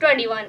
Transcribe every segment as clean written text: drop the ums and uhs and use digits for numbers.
21।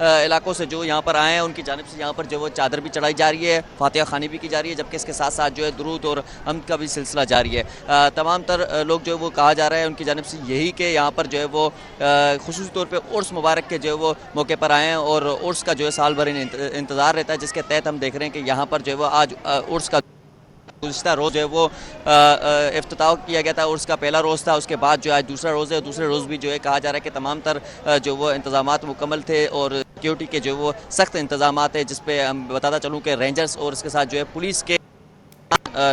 علاقوں سے جو یہاں پر آئے ہیں ان کی جانب سے یہاں پر جو وہ چادر بھی چڑھائی جا رہی ہے, فاتحہ خوانی بھی کی جا رہی ہے, جبکہ اس کے ساتھ ساتھ جو ہے درود اور حمد کا بھی سلسلہ جاری ہے. تمام تر لوگ جو ہے وہ کہا جا رہا ہے ان کی جانب سے یہی کہ یہاں پر جو ہے وہ خصوصی طور پہ عرس مبارک کے جو ہے وہ موقع پر آئے ہیں, اور عرس کا جو ہے سال بھر انتظار رہتا ہے, جس کے تحت ہم دیکھ رہے ہیں کہ یہاں پر جو ہے وہ آج عرس کا گزشتہ روز جو ہے وہ افتتاح کیا گیا تھا. عرس کا پہلا روز تھا, اس کے بعد جو آج دوسرا روز ہے. دوسرے روز بھی جو ہے کہا جا رہا ہے کہ تمام تر جو وہ انتظامات مکمل تھے اور سیکیورٹی کے جو وہ سخت انتظامات ہیں, جس پہ ہم بتاتا چلوں کہ رینجرز اور اس کے ساتھ جو ہے پولیس کے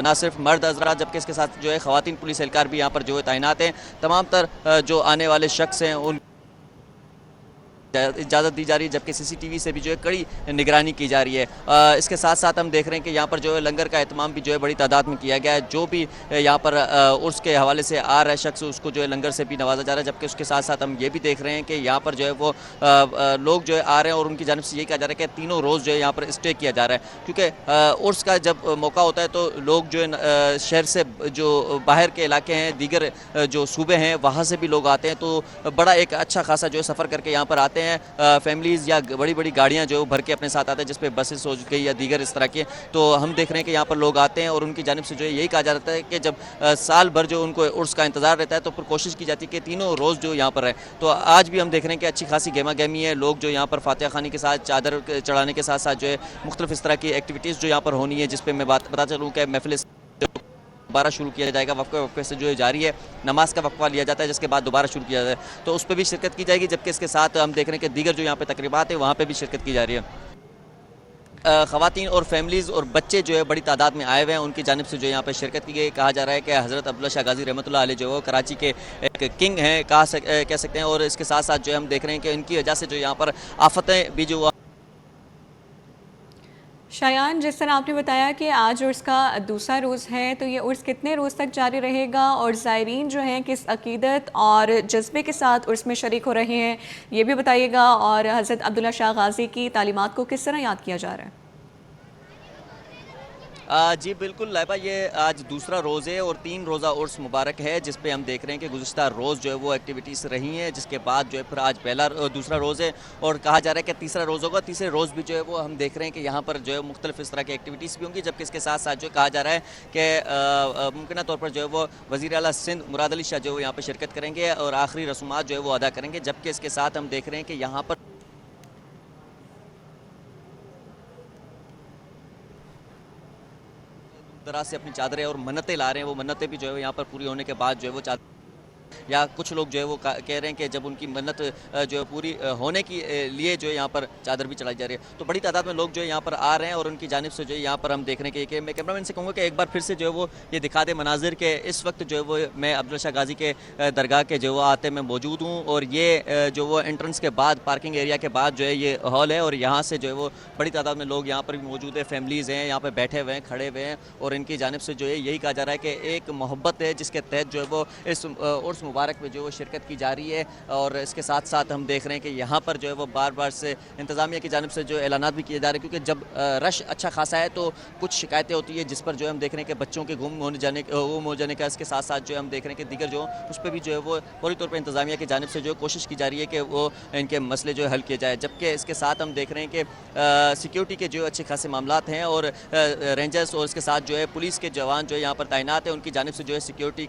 نہ صرف مرد حضرات جبکہ اس کے ساتھ جو ہے خواتین پولیس اہلکار بھی یہاں پر جو ہے تعینات ہیں. تمام تر جو آنے والے شخص ہیں ان اجازت دی جا رہی ہے, جبکہ سی سی ٹی وی سے بھی جو ہے کڑی نگرانی کی جا رہی ہے. اس کے ساتھ ساتھ ہم دیکھ رہے ہیں کہ یہاں پر جو ہے لنگر کا اہتمام بھی جو ہے بڑی تعداد میں کیا گیا ہے. جو بھی یہاں پر عرس کے حوالے سے آ رہا ہے شخص, اس کو جو ہے لنگر سے بھی نوازا جا رہا ہے, جبکہ اس کے ساتھ ساتھ ہم یہ بھی دیکھ رہے ہیں کہ یہاں پر جو ہے وہ لوگ جو ہے آ رہے ہیں اور ان کی جانب سے یہ کہا جا رہا ہے کہ تینوں روز جو ہے یہاں پر اسٹے کیا جا رہا ہے, کیونکہ عرس کا جب موقع ہوتا ہے تو لوگ جو ہے شہر سے جو باہر کے علاقے ہیں, دیگر جو صوبے ہیں, وہاں سے بھی لوگ آتے ہیں, تو بڑا ایک اچھا خاصا جو ہے سفر کر کے یہاں پر آتے ہیں. فیملیز یا بڑی بڑی گاڑیاں جو بھر کے اپنے ساتھ آتے ہیں, جس پہ بسز ہو گئی یا دیگر اس طرح کے, تو ہم دیکھ رہے ہیں کہ یہاں پر لوگ آتے ہیں اور ان کی جانب سے جو ہے یہی کہا جاتا ہے کہ جب سال بھر جو ان کو عرس کا انتظار رہتا ہے تو پھر کوشش کی جاتی ہے کہ تینوں روز جو یہاں پر ہے. تو آج بھی ہم دیکھ رہے ہیں کہ اچھی خاصی گہما گہمی ہے. لوگ جو یہاں پر فاتحہ خوانی کے ساتھ چادر چڑھانے کے ساتھ ساتھ جو ہے مختلف اس طرح کی ایکٹیویٹیز جو یہاں پر ہونی ہے, جس پہ میں بتا چلوں کہ محفل دوبارہ شروع کیا جائے گا. وقفے سے جو ہے جاری ہے, نماز کا وقفہ لیا جاتا ہے, جس کے بعد دوبارہ شروع کیا جاتا ہے, تو اس پہ بھی شرکت کی جائے گی. جبکہ اس کے ساتھ ہم دیکھ رہے ہیں کہ دیگر جو یہاں پہ تقریبات ہیں وہاں پہ بھی شرکت کی جا رہی ہے. خواتین اور فیملیز اور بچے جو ہے بڑی تعداد میں آئے ہوئے ہیں, ان کی جانب سے جو یہاں پہ شرکت کی گئی. کہا جا رہا ہے کہ حضرت عبداللہ شاہ غازی رحمۃ اللہ علیہ جو ہے کراچی کے ایک کنگ ہیں کہہ سکتے ہیں, اور اس کے ساتھ ساتھ جو ہے ہم دیکھ رہے ہیں کہ ان کی وجہ سے جو یہاں پر آفتیں بھی جو شایان, جس طرح آپ نے بتایا کہ آج عرس کا دوسرا روز ہے, تو یہ عرس کتنے روز تک جاری رہے گا, اور زائرین جو ہیں کس عقیدت اور جذبے کے ساتھ عرس میں شریک ہو رہے ہیں یہ بھی بتائیے گا, اور حضرت عبداللہ شاہ غازی کی تعلیمات کو کس طرح یاد کیا جا رہا ہے؟ جی بالکل لائبہ, یہ آج دوسرا روز ہے اور 3 روزہ عرس مبارک ہے, جس پہ ہم دیکھ رہے ہیں کہ گزشتہ روز جو ہے وہ ایکٹیویٹیز رہی ہیں, جس کے بعد جو ہے پھر آج دوسرا روز ہے, اور کہا جا رہا ہے کہ تیسرا روز ہوگا. تیسرے روز بھی جو ہے وہ ہم دیکھ رہے ہیں کہ یہاں پر جو ہے مختلف اس طرح کی ایکٹیویٹیز بھی ہوں گی. جبکہ اس کے ساتھ ساتھ جو کہا جا رہا ہے کہ ممکنہ طور پر جو ہے وہ وزیر اعلیٰ سندھ مراد علی شاہ جو ہے یہاں پہ شرکت کریں گے اور آخری رسومات جو ہے وہ ادا کریں گے. جبکہ اس کے ساتھ ہم دیکھ رہے ہیں کہ یہاں پر طرح سے اپنی چادریں اور منتیں لا رہے ہیں, وہ منتیں بھی جو ہے یہاں پر پوری ہونے کے بعد جو ہے وہ چادر, یا کچھ لوگ جو ہے وہ کہہ رہے ہیں کہ جب ان کی منت جو ہے پوری ہونے کی لیے جو ہے یہاں پر چادر بھی چڑھائی جا رہی ہے. تو بڑی تعداد میں لوگ جو ہے یہاں پر آ رہے ہیں, اور ان کی جانب سے جو ہے یہاں پر ہم دیکھ رہے ہیں کہ میں کیمرہ مین سے کہوں گا کہ ایک بار پھر سے جو ہے وہ یہ دکھا دے مناظر کہ اس وقت جو ہے وہ میں عبداللہ شاہ غازی کے درگاہ کے جو وہ آتے میں موجود ہوں, اور یہ جو وہ انٹرنس کے بعد پارکنگ ایریا کے بعد جو ہے یہ ہال ہے, اور یہاں سے جو ہے وہ بڑی تعداد میں لوگ یہاں پر بھی موجود ہے, فیملیز ہیں یہاں پہ بیٹھے ہوئے ہیں, کھڑے ہوئے ہیں, اور ان کی جانب سے جو ہے یہی کہا جا رہا ہے کہ ایک محبت ہے جس کے تحت جو ہے وہ اس عرس مبارک میں جو شرکت کی جا رہی ہے. اور اس کے ساتھ ساتھ ہم دیکھ رہے ہیں کہ یہاں پر جو ہے وہ بار بار سے انتظامیہ کی جانب سے جو اعلانات بھی کیے جا رہے ہیں, کیونکہ جب رش اچھا خاصا ہے تو کچھ شکایتیں ہوتی ہیں, جس پر جو ہے ہم دیکھ رہے ہیں کہ بچوں کے گم ہو جانے کا, اس کے ساتھ ساتھ جو ہے ہم دیکھ رہے ہیں کہ دیگر جو اس پہ بھی جو ہے وہ فوری طور پہ انتظامیہ کی جانب سے جو کوشش کی جا رہی ہے کہ وہ ان کے مسئلے جو ہے حل کیے جائے. جبکہ اس کے ساتھ ہم دیکھ رہے ہیں کہ سیکیورٹی کے جو اچھے خاصے معاملات ہیں, اور رینجرز اور اس کے ساتھ جو ہے پولیس کے جوان جو ہے یہاں پر تعینات ہیں, ان کی جانب سے جو ہے سیکیورٹی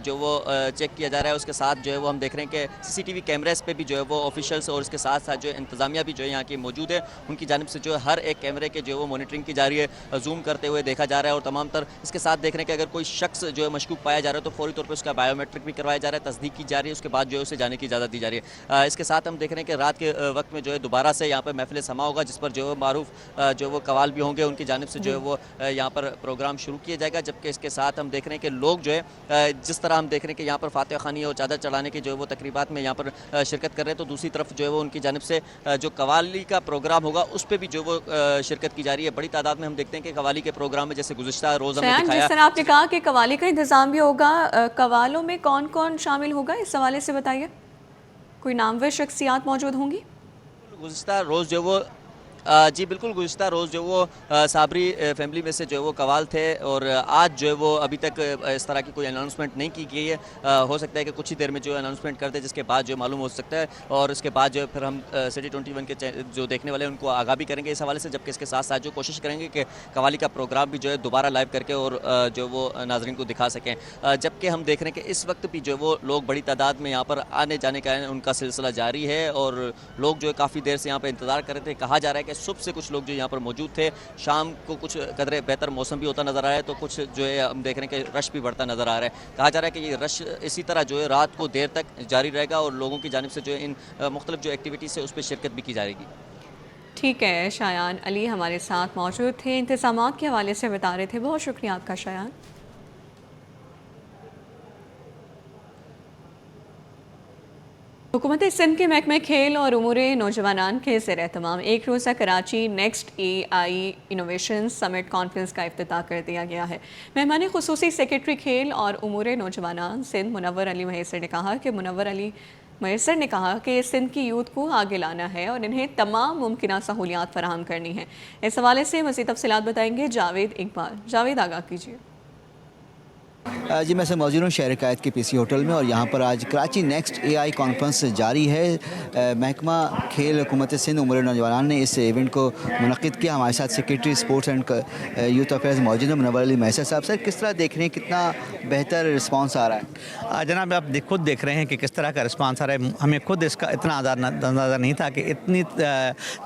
جو وہ چیک کیا جا رہا ہے. اس کے ساتھ جو ہے وہ ہم دیکھ رہے ہیں کہ سی سی ٹی وی کیمراز پہ بھی جو ہے وہ آفیشلس اور اس کے ساتھ ساتھ جو انتظامیہ بھی جو ہے یہاں کی موجود ہے, ان کی جانب سے جو ہے ہر ایک کیمرے کے جو ہے وہ مانیٹرنگ کی جا رہی ہے, زوم کرتے ہوئے دیکھا جا رہا ہے. اور تمام تر اس کے ساتھ دیکھ رہے ہیں کہ اگر کوئی شخص جو ہے مشکوک پایا جا رہا ہے تو فوری طور پہ اس کا بایو میٹرک بھی کروایا جا رہا ہے, تصدیق کی جا رہی ہے, اس کے بعد جو ہے اسے جانے کی اجازت دی جا رہی ہے. اس کے ساتھ ہم دیکھ رہے ہیں کہ رات کے وقت میں جو ہے دوبارہ سے یہاں پہ محفل سما ہوگا, جس پر جو ہے معروف جو وہ قوال بھی ہوں گے, ان کی جانب سے جو ہے وہ یہاں پر پروگرام شروع کیا جائے گا. جبکہ اس کے ساتھ ہم دیکھ رہے ہیں کہ لوگ جو ہے جس طرح ہم دیکھ رہے ہیں کہ یہاں پر فاتحہ خوانی اور چادر چڑھانے کے جو ہے وہ تقریبات میں یہاں پر شرکت کر رہے ہیں, تو دوسری طرف جو ہے وہ ان کی جانب سے جو قوالی کا پروگرام ہوگا اس پہ بھی جو وہ شرکت کی جا رہی ہے. بڑی تعداد میں ہم دیکھتے ہیں کہ قوالی کے پروگرام میں جیسے گزشتہ روز ہم نے دکھایا, جس طرح آپ نے کہا کہ قوالی کا انتظام بھی ہوگا, قوالوں میں کون کون شامل ہوگا اس حوالے سے بتائیے, کوئی نامور شخصیات موجود ہوں گی؟ گزشتہ روز جو وہ جی بالکل گزشتہ روز جو وہ صابری فیملی میں سے جو وہ قوال تھے اور آج جو ہے وہ ابھی تک اس طرح کی کوئی اناؤنسمنٹ نہیں کی گئی ہے. ہو سکتا ہے کہ کچھ ہی دیر میں جو اناؤنسمنٹ کر دے جس کے بعد جو معلوم ہو سکتا ہے اور اس کے بعد جو پھر ہم سٹی 21 کے جو دیکھنے والے ہیں ان کو آگاہ بھی کریں گے اس حوالے سے, جبکہ اس کے ساتھ ساتھ جو کوشش کریں گے کہ قوالی کا پروگرام بھی جو ہے دوبارہ لائیو کر کے اور جو وہ ناظرین کو دکھا سکیں. جبکہ ہم دیکھ رہے ہیں کہ اس وقت بھی جو وہ لوگ بڑی تعداد میں یہاں پر آنے جانے کا ان کا سلسلہ جاری ہے اور لوگ جو ہے کافی دیر سے یہاں پہ انتظار کر رہے تھے. کہا جا رہا ہے کہ صبح سے کچھ لوگ جو یہاں پر موجود تھے, شام کو کچھ قدرے بہتر موسم بھی ہوتا نظر آ رہا ہے تو کچھ جو ہے ہم دیکھ رہے ہیں کہ رش بھی بڑھتا نظر آ رہا ہے. کہا جا رہا ہے کہ یہ رش اسی طرح جو ہے رات کو دیر تک جاری رہے گا اور لوگوں کی جانب سے جو ہے ان مختلف جو ایکٹیویٹیز ہے اس پہ شرکت بھی کی جائے گی. ٹھیک ہے, شایان علی ہمارے ساتھ موجود تھے, انتظامات کے حوالے سے بتا رہے تھے. بہت شکریہ آپ کا شایان. حکومت سندھ کے محکمہ کھیل اور امور نوجوانان کے زیر اہتمام ایک روزہ کراچی نیکسٹ AI انوویشن سمٹ کانفرنس کا افتتاح کر دیا گیا ہے. مہمان خصوصی سیکرٹری کھیل اور امور نوجوانان سندھ منور علی میسر نے کہا کہ سندھ کی یوتھ کو آگے لانا ہے اور انہیں تمام ممکنہ سہولیات فراہم کرنی ہیں. اس حوالے سے مزید تفصیلات بتائیں گے جاوید اقبال. جاوید, آگاہ کیجیے. جی میں سے موجود ہوں شہر قائد کے PC ہوٹل میں اور یہاں پر آج کراچی نیکسٹ AI کانفرنس جاری ہے. محکمہ کھیل حکومت سندھ امور نوجوانان نے اس ایونٹ کو منعقد کیا. ہمارے ساتھ secretary sports and youth affairs موجود ہیں منور علی میسر صاحب. سر, کس طرح دیکھ رہے ہیں, کتنا بہتر رسپانس آ رہا ہے؟ جناب آپ خود دیکھ رہے ہیں کہ کس طرح کا رسپانس آ رہا ہے. ہمیں خود اس کا اتنا اندازہ نہیں تھا کہ اتنی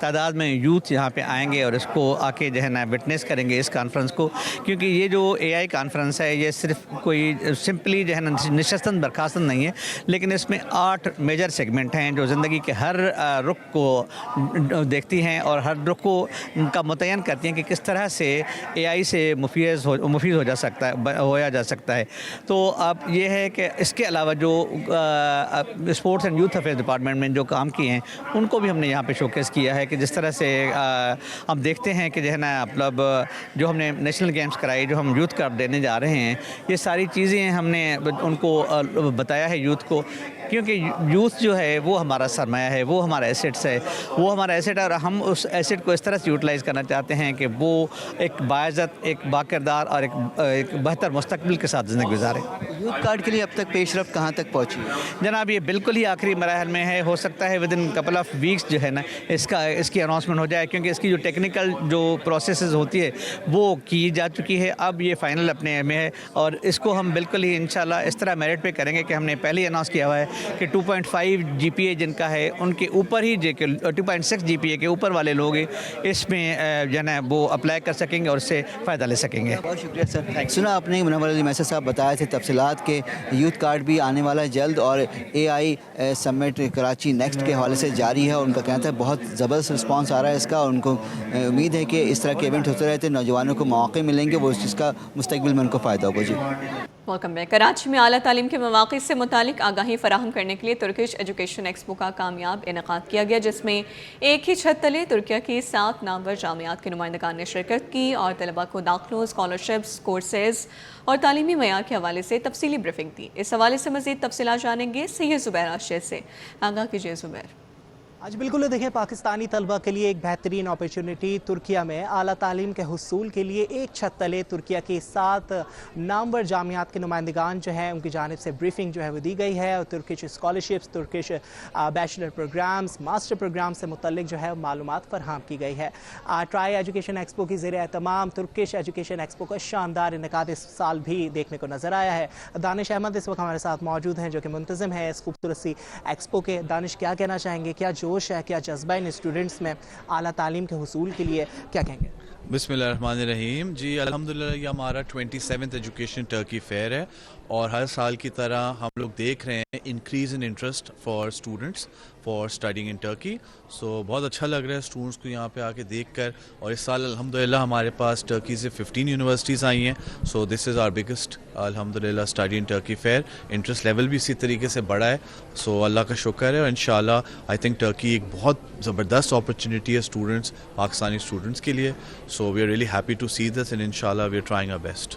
تعداد میں یوتھ یہاں پہ آئیں گے اور اس کو آ کے جو ہے نا وٹنس کریں گے اس کانفرنس کو, کیونکہ یہ جو AI کانفرنس ہے یہ صرف کوئی سمپلی جو ہے نا نشستن برخاستن نہیں ہے, لیکن اس میں 8 میجر سیگمنٹ ہیں جو زندگی کے ہر رخ کو دیکھتی ہیں اور ہر رخ کو کا متعین کرتی ہیں کہ کس طرح سے AI سے مفید ہو جا سکتا ہے. تو اب یہ ہے کہ اس کے علاوہ جو sports and youth affair department میں جو کام کیے ہیں ان کو بھی ہم نے یہاں پہ شوکیس کیا ہے کہ جس طرح سے ہم دیکھتے ہیں کہ جو ہے نا مطلب جو ہم نے نیشنل گیمز کرائی, جو ہم یوتھ کپ دینے جا رہے ہیں, یہ ساری چیزیں ہم نے ان کو بتایا ہے یوتھ کو, کیونکہ یوتھ جو ہے وہ ہمارا سرمایہ ہے, وہ ہمارا ایسٹس ہے, وہ ہمارا ایسٹ ہے اور ہم اس ایسٹ کو اس طرح سے یوٹیلائز کرنا چاہتے ہیں کہ وہ ایک باعزت, ایک باکردار اور ایک بہتر مستقبل کے ساتھ زندگی گزارے. یوتھ کارڈ کے لیے اب تک پیش رفت کہاں تک پہنچی؟ جناب یہ بالکل ہی آخری مراحل میں ہے. ہو سکتا ہے with in couple of weeks جو ہے نا اس کی اناؤنسمنٹ ہو جائے, کیونکہ اس کی جو ٹیکنیکل جو پروسیسز ہوتی ہے وہ کی جا چکی ہے. اب یہ فائنل اپنے میں ہے اور اس کو ہم بالکل ہی انشاءاللہ اس طرح میرٹ پہ کریں گے کہ ہم نے پہلے ہی اناؤنس کیا ہوا ہے کہ 2.5 GPA جن کا ہے ان کے اوپر ہی 2.6 GPA کے اوپر والے لوگ اس میں جو ہے نا وہ اپلائی کر سکیں گے اور اس سے فائدہ لے سکیں گے. بہت شکریہ سر. سنا آپ نے منور علی میسر صاحب بتایا تھے تفصیلات کے یوتھ کارڈ بھی آنے والا ہے جلد اور AI سمٹ کراچی نیکسٹ کے حوالے سے جاری ہے اور ان کا کہنا ہے بہت زبردست رسپانس آ رہا ہے اس کا اور ان کو امید ہے کہ اس طرح کے ایونٹ ہوتے رہتے نوجوانوں کو مواقع ملیں گے, وہ اس چیز کا مستقبل میں ان کو فائدہ ہوگا. جی ویلکم بیک. کراچی میں اعلیٰ تعلیم کے مواقع سے متعلق آگاہی فراہم کرنے کے لیے ترکش ایجوکیشن ایکسپو کا کامیاب انعقاد کیا گیا, جس میں ایک ہی چھت تلے ترکیہ کی 7 نامور جامعات کے نمائندگان نے شرکت کی اور طلباء کو داخلوں, اسکالرشپس, کورسز اور تعلیمی معیار کے حوالے سے تفصیلی بریفنگ دی. اس حوالے سے مزید تفصیلات جانیں گے سید زبیر راشد سے. آگاہ کیجیے زبیر. آج بالکل دیکھیں پاکستانی طلبہ کے لیے ایک بہترین اپرچونٹی ترکیہ میں اعلیٰ تعلیم کے حصول کے لیے ایک چھت تلے ترکیہ کی 7 نامور جامعات کے نمائندگان جو ہیں ان کی جانب سے بریفنگ جو ہے وہ دی گئی ہے اور Turkish scholarships, Turkish bachelor programmes, master programme سے متعلق جو ہے معلومات فراہم کی گئی ہے. ٹرائی ایجوکیشن ایکسپو کی زیر اہتمام ترکش ایجوکیشن ایکسپو کا شاندار انعقاد اس سال بھی دیکھنے کو نظر آیا ہے. دانش احمد اس وقت ہمارے ساتھ موجود ہیں جو کہ منتظم ہے اس خوبصورت سی ایکسپو کے. دانش, کیا کہنا چاہیں گے, کیا جوش ہے, کیا جذبہ ان اسٹوڈنٹس میں اعلیٰ تعلیم کے حصول کے لیے, کیا کہیں گے؟ بسم اللہ الرحمن الرحیم. جی الحمدللہ یہ ہمارا 27th ایجوکیشن ٹرکی فیئر ہے اور ہر سال کی طرح ہم لوگ دیکھ رہے ہیں increase in interest for students for studying in Turkey. So بہت اچھا لگ رہا ہے اسٹوڈنٹس کو یہاں پہ آ کے دیکھ کر, اور اس سال الحمدللہ ہمارے پاس ٹرکی سے 15 یونیورسٹیز آئی ہیں. So this is our biggest الحمدللہ study in Turkey fair. Interest level بھی اسی طریقے سے بڑھا ہے. سو اللہ کا شکر ہے اور انشاءاللہ آئی تھنک ٹرکی ایک بہت زبردست اپرچونیٹی ہے اسٹوڈنٹس, پاکستانی اسٹوڈنٹس کے لیے. So we are really happy to see this and انشاءاللہ we are trying our best.